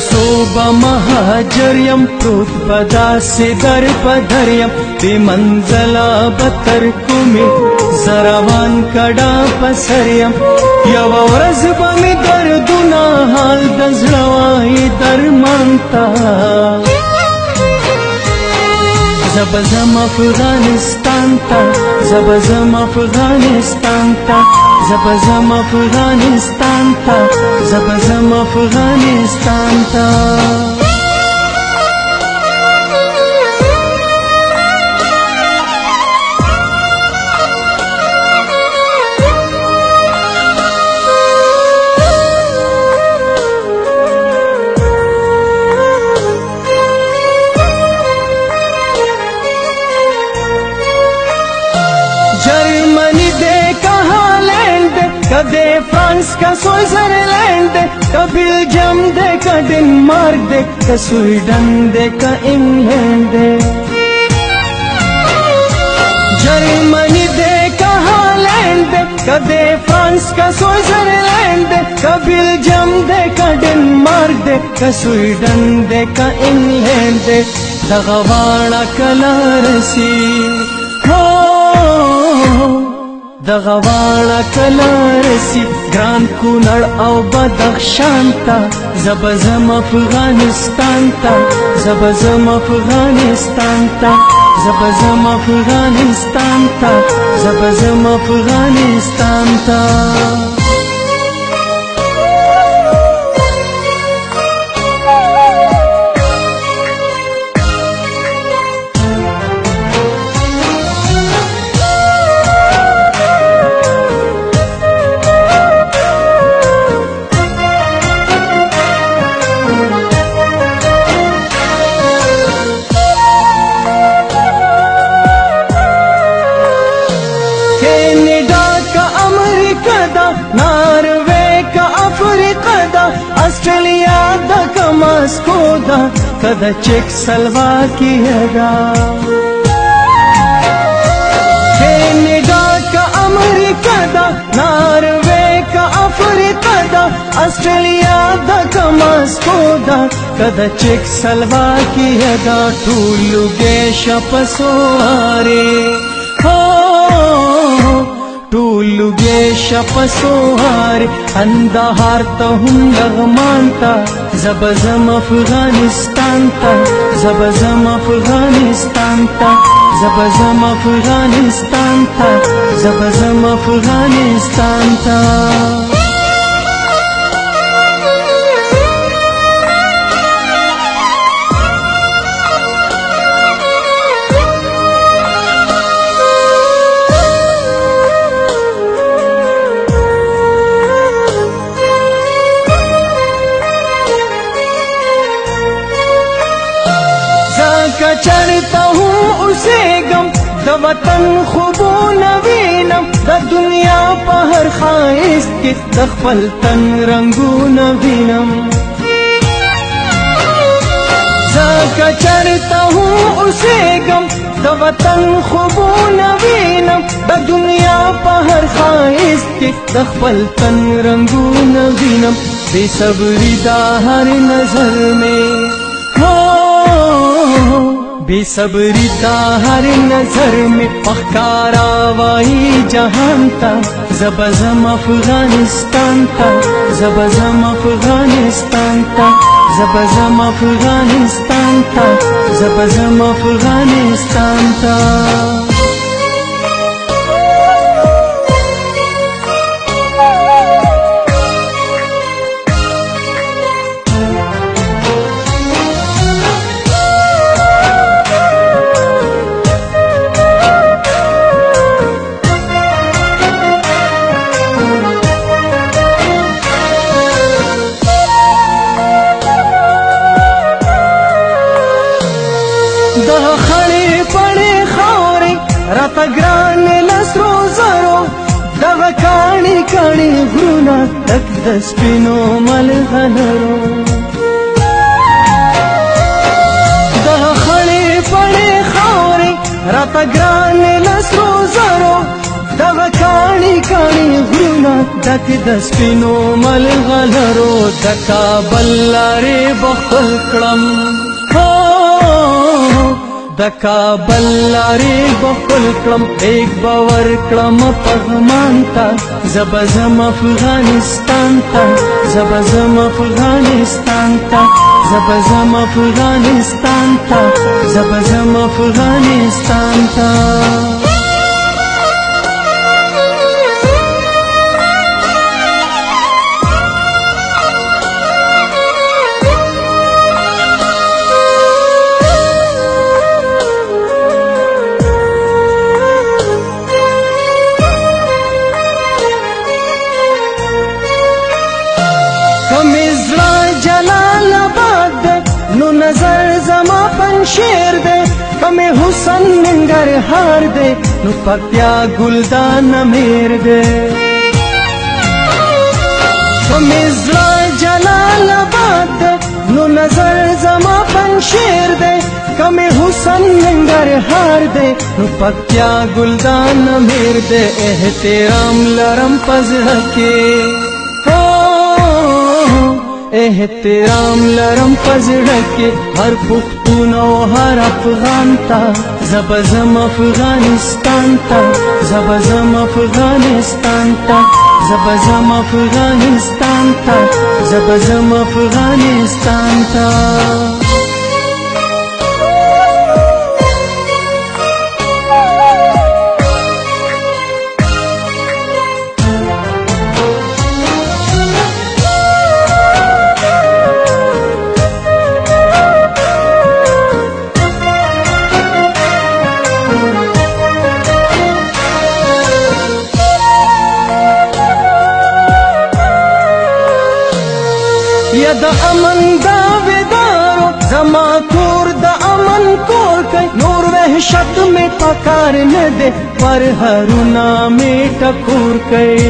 صوبه مهاجر یم پروت بداسې در پدر یم بې منزله به تر کومې زه روان کډه په سر یم یوه ورځ به مې دردونه حال د زړه وایي درمان ته زه به ځم افغانستان ته زه به ځم افغانستان ته زه به ځم افغانستان ته زه به ځم افغانستان ته जर्मनी दे का हॉलैंड कदे फ्रांस का स्विट्जरलैंड दे का बेल्जियम दे का डेनमार्क दे का स्वीडन दे का इंग्लैंड दे जर्मनी दे का हॉलैंड दे कदे फ्रांस का स्विट्जरलैंड दे का बेल्जियम दे का डेनमार्क दे का स्वीडन दे का इंग्लैंड दे दगवाड़ा कलारसी دغه واړه کله رسي ګران کونړ او بدخشان ته زه به ځم افغانستان ته زه به ځم افغانستان ته زه به ځم افغانستان ته زه به ځم افغانستان ته آسٹریلیا دا کا ماسکو دا کدا چیک سلواکیہ دا کینیڈا کا امریکہ دا ناروے کا افریقہ دا آسٹریلیا دا کا ماسکو دا کدا چیک سلواکیہ دا ټولو گیشا پسوارے ټولو گیشا پسوار اندهار ته هم لغمان ته زه به ځم افغانستان ته زه به ځم افغانستان ته زه به ځم افغانستان ته زه به ځم افغانستان ته چرتا ہوں اسے گم د وطن خوبونه وینم د دنیا په هر خایست کې د خپل تن رنگونه وینم ځکه چرتا ہوں اسے گم د وطن خوبونه وینم د دنیا په هر خایست کې د خپل تن رنگونه وینم بے صبری دا هر نظر میں بے صبری تا ہر نظر میں پخکارا وائی جہان تا زه به ځم افغانستان تا زه به ځم افغانستان تا زه به ځم افغانستان تا زه به ځم افغانستان تا راته ګران لسرو زرو دغه کاڼي کاڼي غرونه ډک د سپینو ملغلرو دغه خړې پړې خاورې راته ګران لسرو زرو دغه کاڼي کاڼي غرونه ډک د سپینو ملغلرو د کابل لارې به خپل کړم د کابل لارې به خپل کړم ایک به ورکړم پغمان ته زه به ځم افغانستان ته زه به ځم افغانستان ته زه به ځم افغانستان ته زه به ځم افغانستان ته نظر زما پنشیر دے کمی حسن ننگرهار دے نو پکتیا گلدان میر دے کمی زلا جلال آباد دے نو نظر زما پنشیر دے کمی حسن ننگرهار دے نو پکتیا گلدان میر دے احترام لرم پزړه احترام لرم پزړه کې هر پښتون او هر افغان ته زه به ځم افغانستان ته زه به ځم افغانستان ته زه به ځم افغانستان ته زه به ځم افغانستان ته یا د امن داویدارو زما کور د امن کور کئی نور وحشت میں پکار نه دے پر هرونا میں ټکور کئی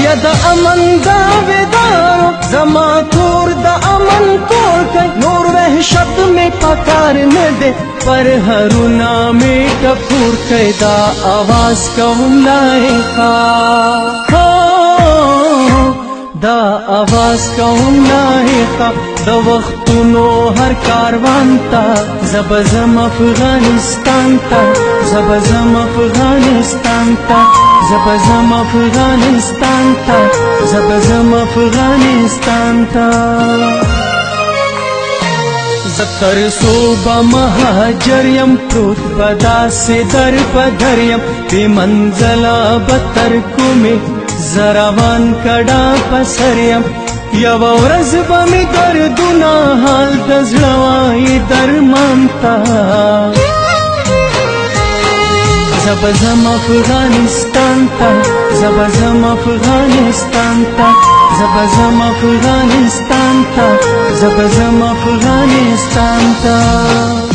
یا د امن داویدارو زما کور د امن کور کئی نور وحشت میں پکار نه دے پر هرونا میں ټکور کئی دا آواز کوم لایقا دا آواز کوم لایقا د وختونو هر کاروان ته زه به ځم افغانستان ته زه به ځم افغانستان ته زه به ځم افغانستان ته زه به ځم افغانستان ته زه تر صوبه مهاجر یم پروت به داسې در په در یم بې منزله به تر کومې زروان کډا پسر یم یوه ورځ به مې دردونه حال د زړه وایي درمان ته زه به ځم افغانستان ته زه به ځم افغانستان ته زه به ځم افغانستان ته زه به ځم افغانستان ته